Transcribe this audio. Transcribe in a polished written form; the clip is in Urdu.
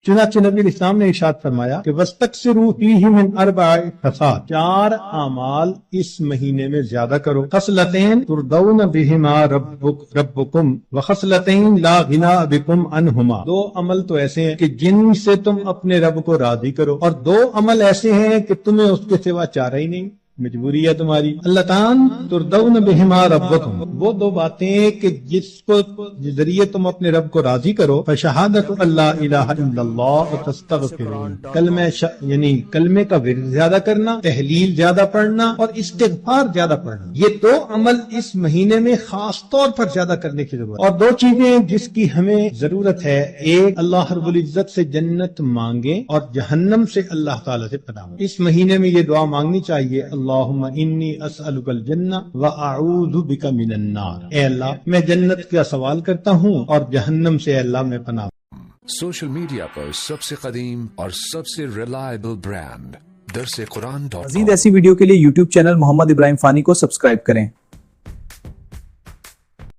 چنانچہ نبی اسلام نے ارشاد فرمایا کہ وَاسْتَكْثِرُوا فِيهِ مِنْ أَرْبَعِ خَصَالٍ، 4 اعمال اس مہینے میں زیادہ کرو. خصلتین ترضون بهما ربکم وخصلتین لا غنى بكم عنہما، 2 عمل تو ایسے ہیں کہ جن سے تم اپنے رب کو راضی کرو، اور 2 عمل ایسے ہیں کہ تمہیں اس کے سوا چارہ ہی نہیں، مجبوری ہے تمہاری. اللہ تعالیٰ ترضون بہما ربکم، وہ 2 باتیں کہ جس کو ذریعے تم اپنے رب کو راضی کرو. فشہادت اللہ الہ الا اللہ وتستغفرون، یعنی کلمے کا ورد زیادہ کرنا، تحلیل زیادہ پڑھنا اور استغفار زیادہ پڑھنا. یہ 2 عمل اس مہینے میں خاص طور پر زیادہ کرنے کی ضرورت ہے. اور 2 چیزیں جس کی ہمیں ضرورت ہے، ایک اللہ رب العزت سے جنت مانگیں اور جہنم سے اللہ تعالیٰ سے پناہ مانگیں. اس مہینے میں یہ دعا مانگنی چاہیے، اللہم انی اسألک الجنہ واعوذ بک من النار، اے اللہ میں جنت کا سوال کرتا ہوں اور جہنم سے اے اللہ میں پناہ. سوشل میڈیا پر سب سے قدیم اور سب سے ریلائبل برانڈ درس قرآن. مزید ایسی ویڈیو کے لیے یوٹیوب چینل محمد ابراہیم فانی کو سبسکرائب کریں.